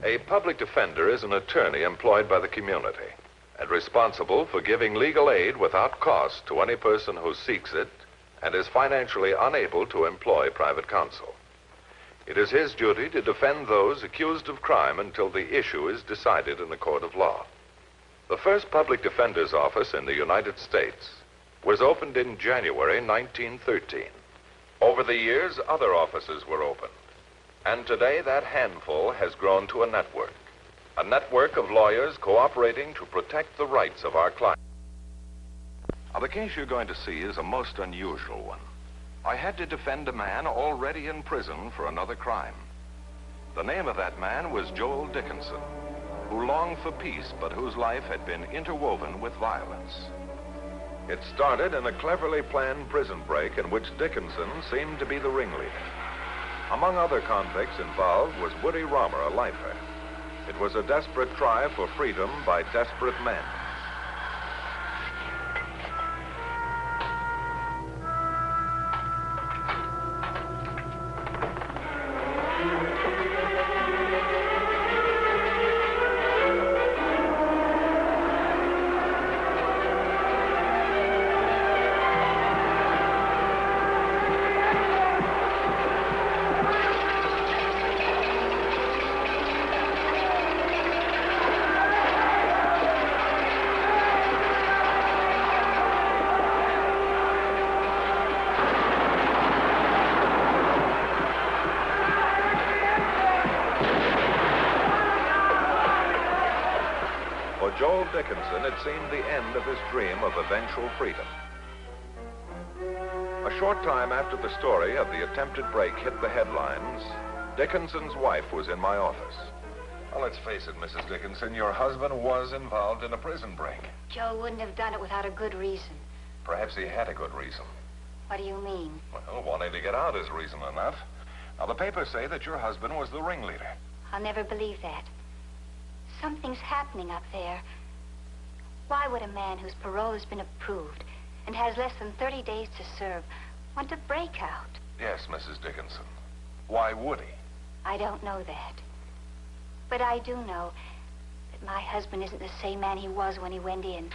A public defender is an attorney employed by the community and responsible for giving legal aid without cost to any person who seeks it and is financially unable to employ private counsel. It is his duty to defend those accused of crime until the issue is decided in a court of law. The first public defender's office in the United States was opened in January 1913. Over the years, other offices were opened. And today, that handful has grown to a network of lawyers cooperating to protect the rights of our clients. Now, the case you're going to see is a most unusual one. I had to defend a man already in prison for another crime. The name of that man was Joel Dickinson, who longed for peace, but whose life had been interwoven with violence. It started in a cleverly planned prison break in which Dickinson seemed to be the ringleader. Among other convicts involved was Woody Romer, a lifer. It was a desperate try for freedom by desperate men. Joel Dickinson had seemed the end of his dream of eventual freedom. A short time after the story of the attempted break hit the headlines, Dickinson's wife was in my office. Well, let's face it, Mrs. Dickinson, your husband was involved in a prison break. Joe wouldn't have done it without a good reason. Perhaps he had a good reason. What do you mean? Well, wanting to get out is reason enough. Now, the papers say that your husband was the ringleader. I'll never believe that. Something's happening up there. Why would a man whose parole has been approved and has less than 30 days to serve want to break out? Yes, Mrs. Dickinson. Why would he? I don't know that. But I do know that my husband isn't the same man he was when he went in.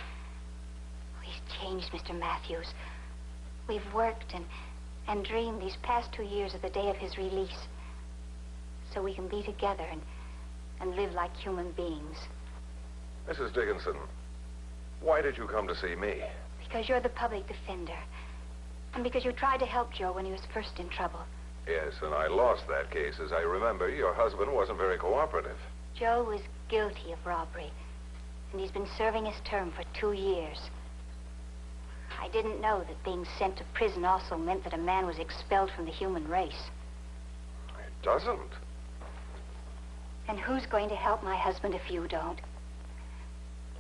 He's changed, Mr. Matthews. We've worked and dreamed these past 2 years of the day of his release so we can be together and live like human beings. Mrs. Dickinson, why did you come to see me? Because you're the public defender. And because you tried to help Joe when he was first in trouble. Yes, and I lost that case. As I remember, your husband wasn't very cooperative. Joe was guilty of robbery, and he's been serving his term for 2 years. I didn't know that being sent to prison also meant that a man was expelled from the human race. It doesn't. And who's going to help my husband if you don't?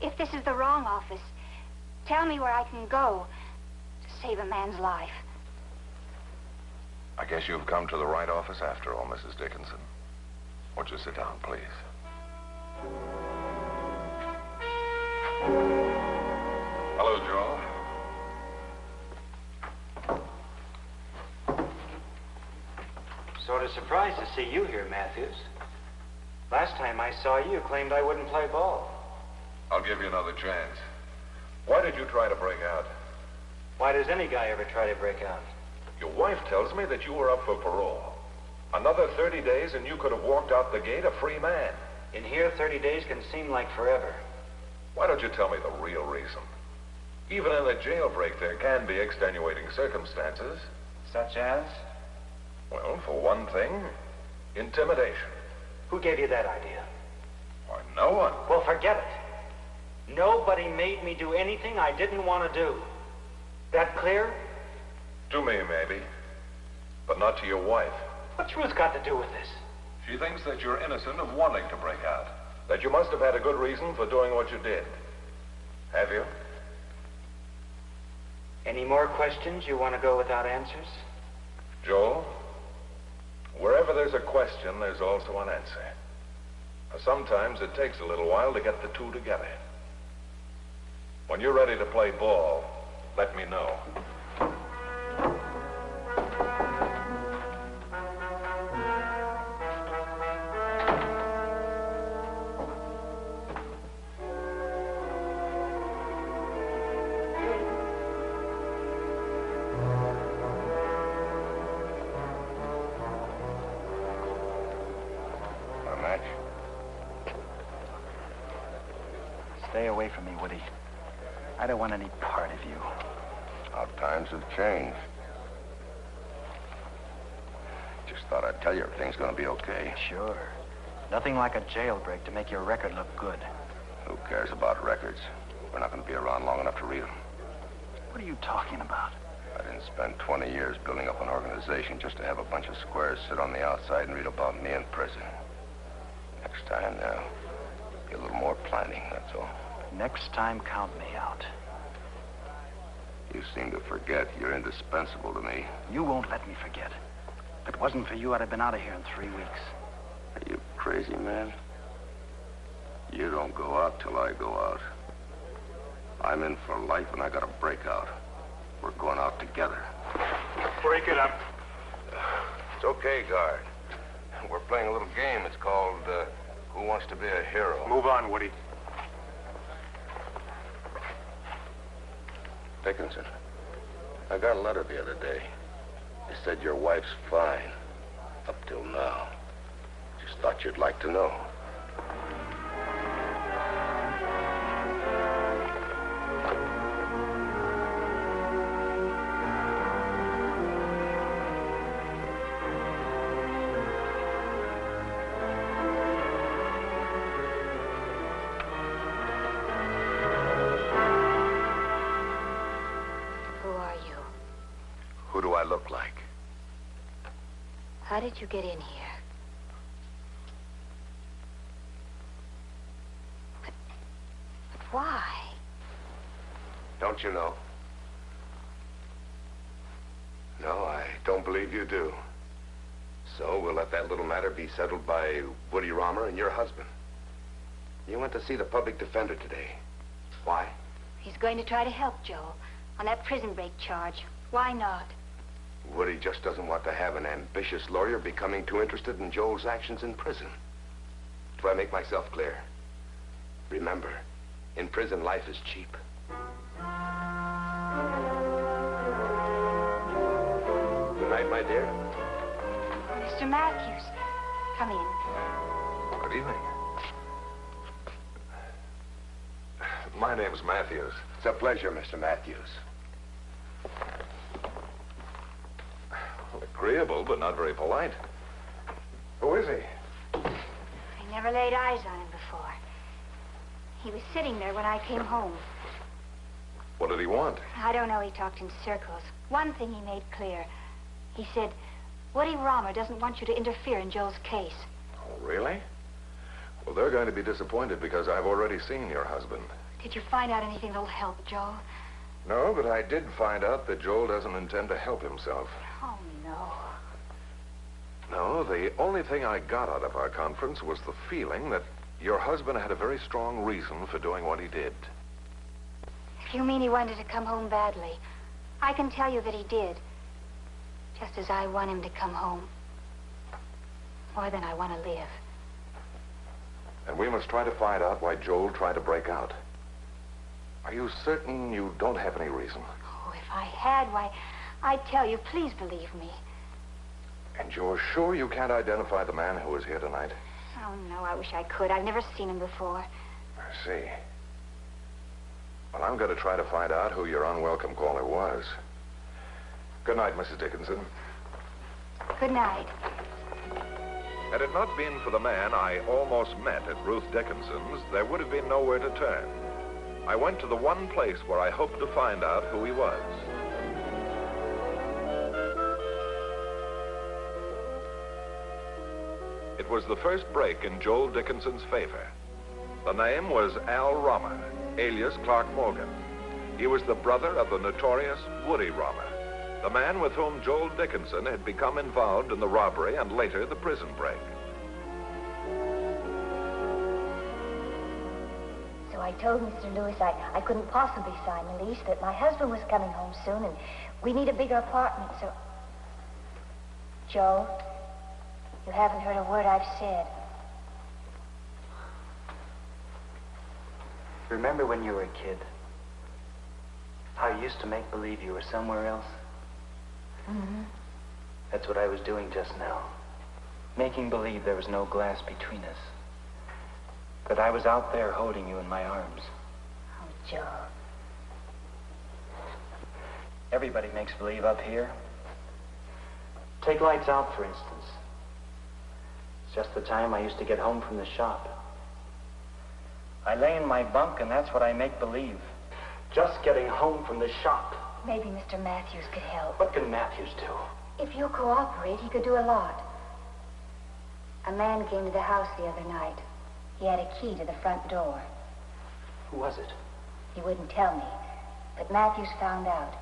If this is the wrong office, tell me where I can go to save a man's life. I guess you've come to the right office after all, Mrs. Dickinson. Won't you sit down, please? Hello, Joel. Sort of surprised to see you here, Matthews. Last time I saw you, you claimed I wouldn't play ball. I'll give you another chance. Why did you try to break out? Why does any guy ever try to break out? Your wife tells me that you were up for parole. Another 30 days and you could have walked out the gate a free man. In here, 30 days can seem like forever. Why don't you tell me the real reason? Even in a jailbreak, there can be extenuating circumstances. Such as? Well, for one thing, intimidation. Who gave you that idea? Why, no one. Well, forget it. Nobody made me do anything I didn't want to do. That clear? To me, maybe. But not to your wife. What's Ruth got to do with this? She thinks that you're innocent of wanting to break out. That you must have had a good reason for doing what you did. Have you? Any more questions you want to go without answers? Joel, wherever there's a question, there's also an answer. Now, sometimes it takes a little while to get the two together. When you're ready to play ball, let me know. Stay away from me, Woody. I don't want any part of you. How times have changed. Just thought I'd tell you everything's gonna be okay. Sure. Nothing like a jailbreak to make your record look good. Who cares about records? We're not gonna be around long enough to read them. What are you talking about? I didn't spend 20 years building up an organization just to have a bunch of squares sit on the outside and read about me in prison. Next time, now, be a little more planning, that's all. Next time, count me out. You seem to forget you're indispensable to me. You won't let me forget. If it wasn't for you, I'd have been out of here in 3 weeks. Are you crazy, man? You don't go out till I go out. I'm in for life, and I got a breakout. We're going out together. Break it up. It's okay, guard. We're playing a little game. It's called, Who Wants to Be a Hero? Move on, Woody. Dickinson, I got a letter the other day. It said your wife's fine. Up till now. Just thought you'd like to know. Who do I look like? How did you get in here? But why? Don't you know? No, I don't believe you do. So we'll let that little matter be settled by Woody Romer and your husband. You went to see the public defender today. Why? He's going to try to help Joel on that prison break charge. Why not? Woody just doesn't want to have an ambitious lawyer becoming too interested in Joel's actions in prison. Do I make myself clear? Remember, in prison, life is cheap. Good night, my dear. Mr. Matthews, come in. Good evening. My name's Matthews. It's a pleasure, Mr. Matthews. Agreeable, but not very polite. Who is he? I never laid eyes on him before. He was sitting there when I came home. What did he want? I don't know, he talked in circles. One thing he made clear. He said, Woody Romer doesn't want you to interfere in Joel's case. Oh, really? Well, they're going to be disappointed because I've already seen your husband. Did you find out anything that'll help Joel? No, but I did find out that Joel doesn't intend to help himself. Oh, no. No, the only thing I got out of our conference was the feeling that your husband had a very strong reason for doing what he did. If you mean he wanted to come home badly, I can tell you that he did. Just as I want him to come home. More than I want to live. And we must try to find out why Joel tried to break out. Are you certain you don't have any reason? Oh, if I had, why, I'd tell you. Please believe me. And you're sure you can't identify the man who was here tonight? Oh, no, I wish I could. I've never seen him before. I see. Well, I'm going to try to find out who your unwelcome caller was. Good night, Mrs. Dickinson. Good night. Had it not been for the man I almost met at Ruth Dickinson's, there would have been nowhere to turn. I went to the one place where I hoped to find out who he was. It was the first break in Joel Dickinson's favor. The name was Al Romer, alias Clark Morgan. He was the brother of the notorious Woody Romer, the man with whom Joel Dickinson had become involved in the robbery and later the prison break. So I told Mr. Lewis I couldn't possibly sign the lease, that my husband was coming home soon, and we need a bigger apartment, so... Joe, you haven't heard a word I've said. Remember when you were a kid? How you used to make believe you were somewhere else? Mm-hmm. That's what I was doing just now. Making believe there was no glass between us. That I was out there holding you in my arms. Joe. Everybody makes believe up here. Take lights out, for instance. It's just the time I used to get home from the shop. I lay in my bunk, and that's what I make believe. Just getting home from the shop. Maybe Mr. Matthews could help. What can Matthews do? If you cooperate, he could do a lot. A man came to the house the other night. He had a key to the front door. Who was it? He wouldn't tell me, but Matthews found out.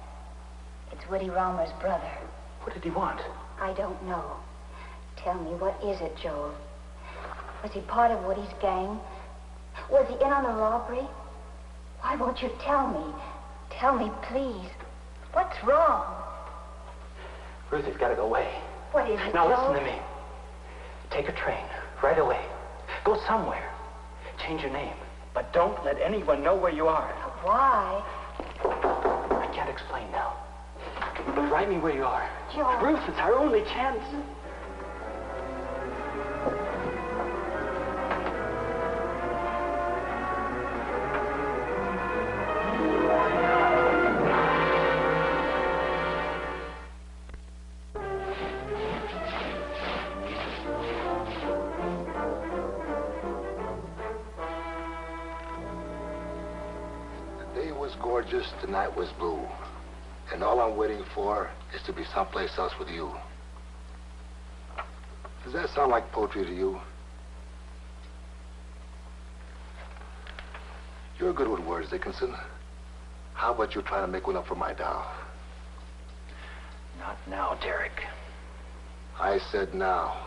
It's Woody Romer's brother. What did he want? I don't know. Tell me, what is it, Joel? Was he part of Woody's gang? Was he in on the robbery? Why won't you tell me? Tell me, please. What's wrong? Ruth, you've got to go away. What is it, Now Joel? listen to me. Take a train, right away. Go somewhere. Change your name. But don't let anyone know where you are. Why? I can't explain now. But write me where you are. Joel. Ruth, it's our only chance. Gorgeous, the night was blue. And all I'm waiting for is to be someplace else with you. Does that sound like poetry to you? You're good with words, Dickinson. How about you try to make one up for my doll? Not now, Derek. I said now.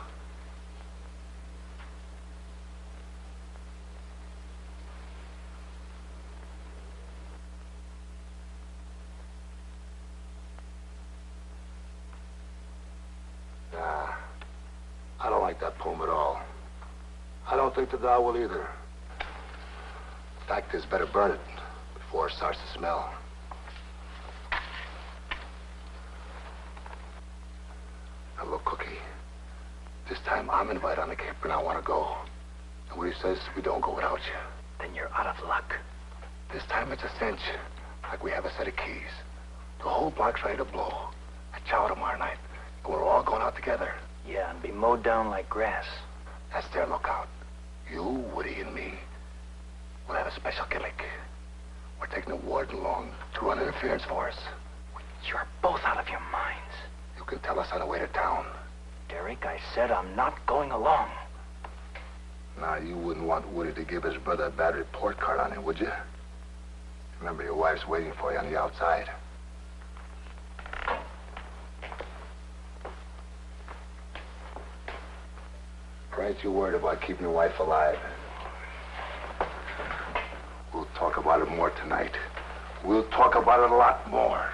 I don't like that poem at all. I don't think the doll will either. Fact is, better burn it before it starts to smell. Now look, Cookie. This time I'm invited on the cape and I want to go. And Woody says we don't go without you. Then you're out of luck. This time it's a cinch. Like we have a set of keys. The whole block's ready to blow. At chow tomorrow night. And we're all going out together. Yeah, and be mowed down like grass. That's their lookout. You, Woody, and me will have a special gimmick. We're taking the warden along to run interference for us. You're both out of your minds. You can tell us on the way to town. Derek, I said I'm not going along. Now, you wouldn't want Woody to give his brother a bad report card on him, would you? Remember, your wife's waiting for you on the outside. Or ain't you worried about keeping your wife alive? We'll talk about it more tonight. We'll talk about it a lot more.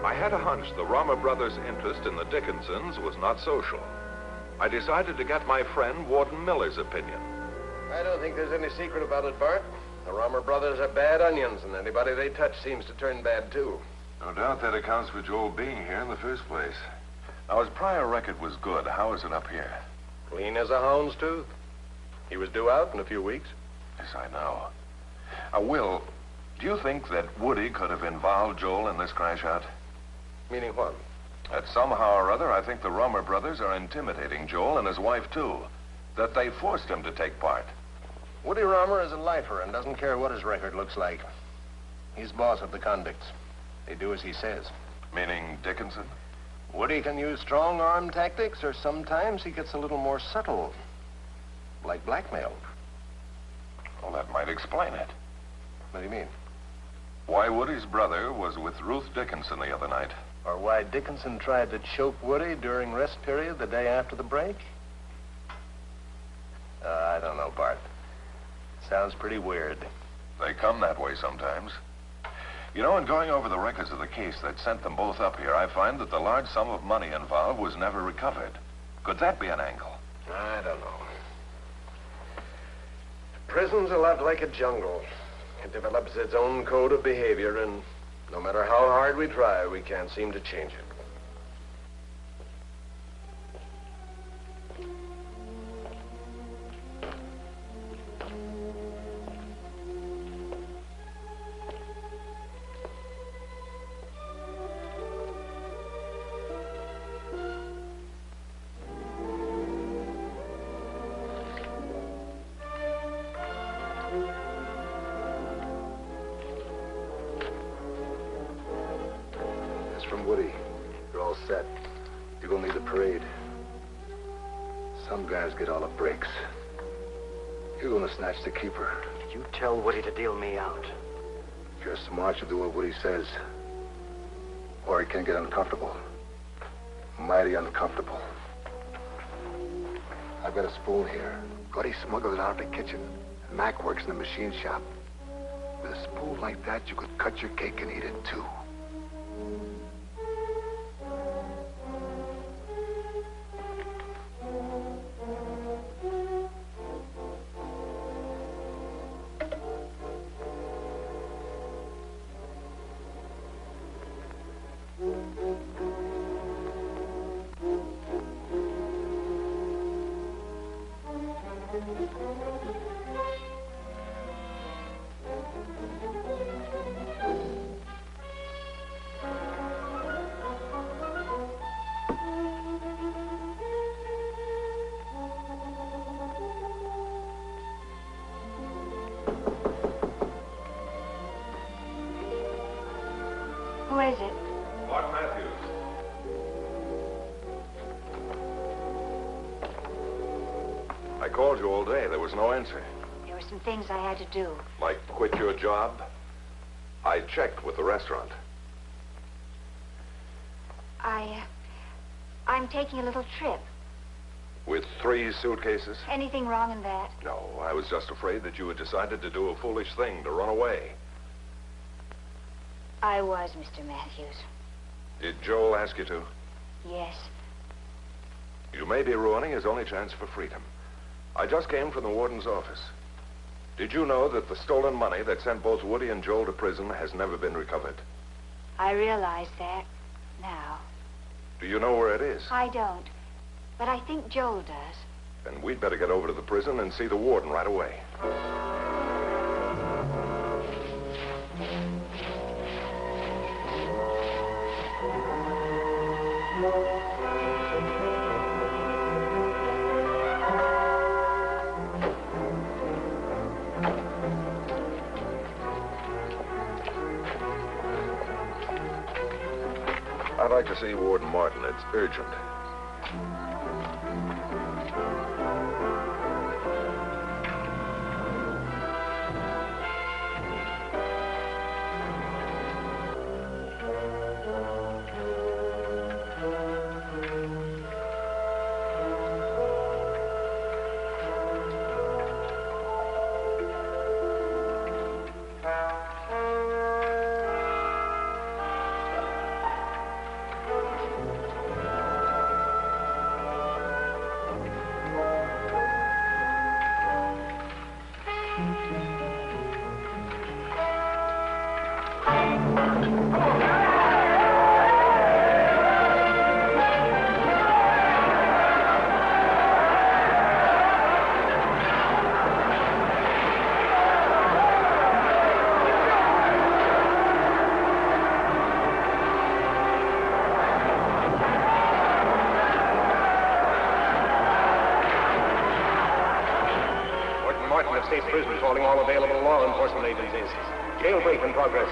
I had a hunch the Romer brothers' interest in the Dickinsons was not social. I decided to get my friend Warden Miller's opinion. I don't think there's any secret about it, Bart. The Romer brothers are bad onions, and anybody they touch seems to turn bad, too. No doubt that accounts for Joel being here in the first place. Now, his prior record was good. How is it up here? Clean as a hound's tooth. He was due out in a few weeks. Yes, I know. Will, do you think that Woody could have involved Joel in this crash out? Meaning what? That somehow or other, I think the Romer brothers are intimidating Joel and his wife, too. That they forced him to take part. Woody Romer is a lifer and doesn't care what his record looks like. He's boss of the convicts. They do as he says. Meaning Dickinson? Woody can use strong-arm tactics, or sometimes he gets a little more subtle. Like blackmail. Well, that might explain it. What do you mean? Why Woody's brother was with Ruth Dickinson the other night. Or why Dickinson tried to choke Woody during rest period the day after the break? I don't know, Bart. Sounds pretty weird. They come that way sometimes. You know, in going over the records of the case that sent them both up here, I find that the large sum of money involved was never recovered. Could that be an angle? I don't know. Prison's a lot like a jungle. It develops its own code of behavior, and no matter how hard we try, we can't seem to change it. from Woody. You're all set. You're gonna need the parade. Some guys get all the breaks. You're gonna snatch the keeper. You tell Woody to deal me out. If you're smart, you'll do what Woody says. Or he can get uncomfortable. Mighty uncomfortable. I've got a spoon here. Goody smuggled it out of the kitchen. Mac works in the machine shop. With a spoon like that, you could cut your cake and eat it, too. Who is it? Bart Matthews. I called you all day. There was no answer. There were some things I had to do. Like quit your job? I checked with the restaurant. I'm taking a little trip. With 3 suitcases? Anything wrong in that? No, I was just afraid that you had decided to do a foolish thing, to run away. I was, Mr. Matthews. Did Joel ask you to? Yes. You may be ruining his only chance for freedom. I just came from the warden's office. Did you know that the stolen money that sent both Woody and Joel to prison has never been recovered? I realize that now. Do you know where it is? I don't, but I think Joel does. Then we'd better get over to the prison and see the warden right away. I'd like to see Warden Martin. It's urgent. State prison calling all available law enforcement agencies. Jailbreak in progress.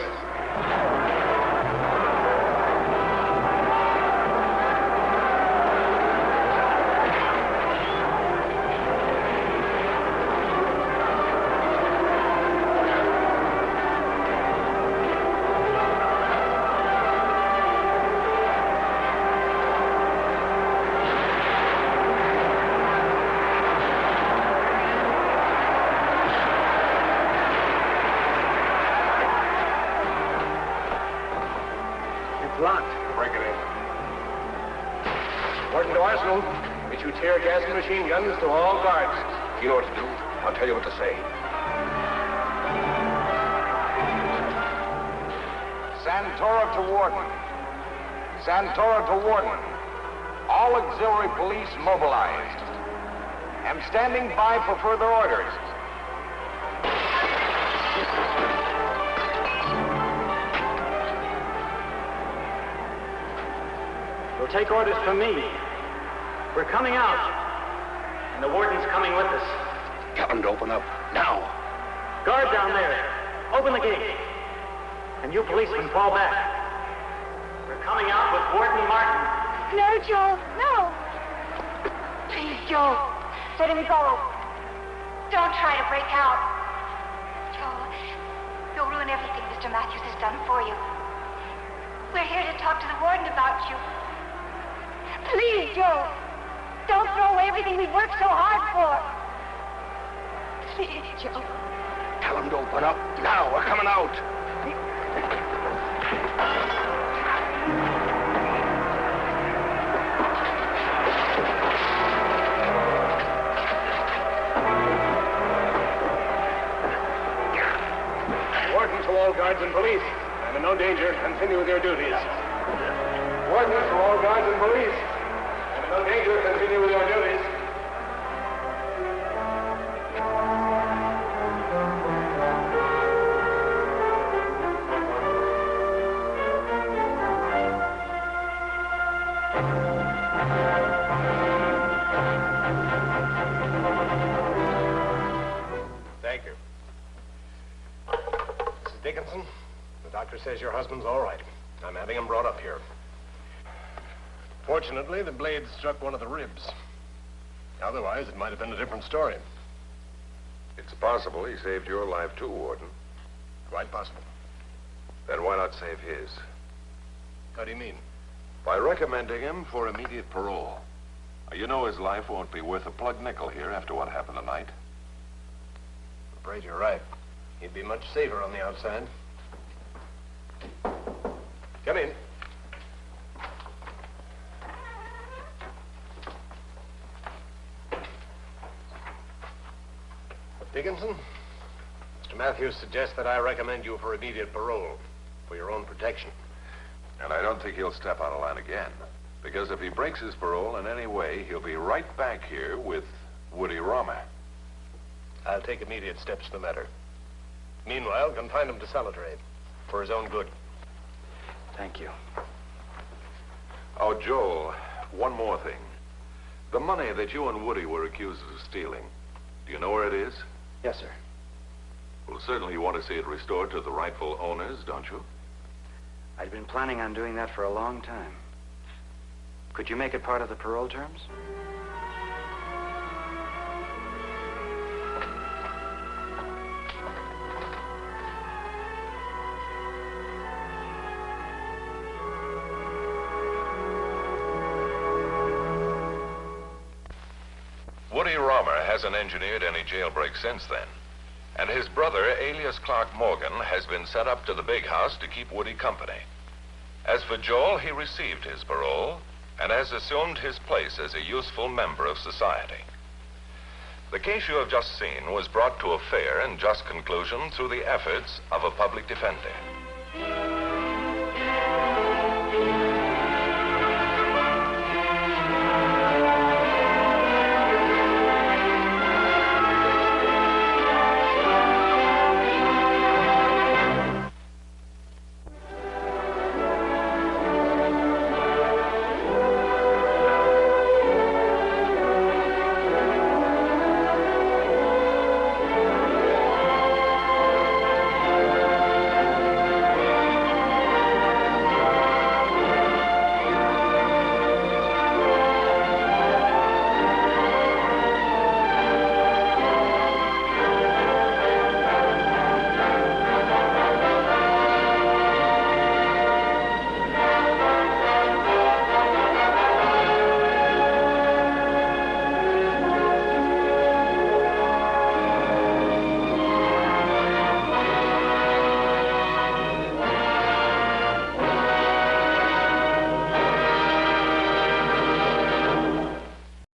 Machine guns to all guards. You know what to do. I'll tell you what to say. Santora to Warden. Santora to Warden. All auxiliary police mobilized. Am standing by for further orders. You'll take orders from me. We're coming out. And the warden's coming with us. Tell him to open up, now. Guard down there. Open the gate. And you policemen fall back. We're We're coming out with Warden Martin. No, Joe, no. Please, Joe, let him go. Don't try to break out. Joe, you'll ruin everything Mr. Matthews has done for you. We're here to talk to the warden about you. Please, Joe, don't throw away everything we've worked so hard for. Please, Joe. Tell them to open up. Now, we're coming out. Warden to all guards and police. I'm in no danger. Continue with your duties. Warden to all guards and police. I'm in no danger. Continue with your duties. Thank you. Mrs. Dickinson, the doctor says your husband's all right. I'm having him brought up here. Fortunately, the blade struck one of the ribs. Otherwise, it might have been a different story. It's possible he saved your life too, Warden. Quite possible. Then why not save his? How do you mean? By recommending him for immediate parole. You know his life won't be worth a plug nickel here after what happened tonight. I'm afraid you're right. He'd be much safer on the outside. Come in. Dickinson, Mr. Matthews suggests that I recommend you for immediate parole for your own protection. And I don't think he'll step out of line again. Because if he breaks his parole in any way, he'll be right back here with Woody Romer. I'll take immediate steps in the matter. Meanwhile, confine him to solitary for his own good. Thank you. Oh, Joel, one more thing. The money that you and Woody were accused of stealing, do you know where it is? Yes, sir. Well, certainly you want to see it restored to the rightful owners, don't you? I'd been planning on doing that for a long time. Could you make it part of the parole terms? Woody Romer hasn't engineered any jailbreak since then. And his brother, alias Clark Morgan, has been sent up to the big house to keep Woody company. As for Joel, he received his parole and has assumed his place as a useful member of society. The case you have just seen was brought to a fair and just conclusion through the efforts of a public defender.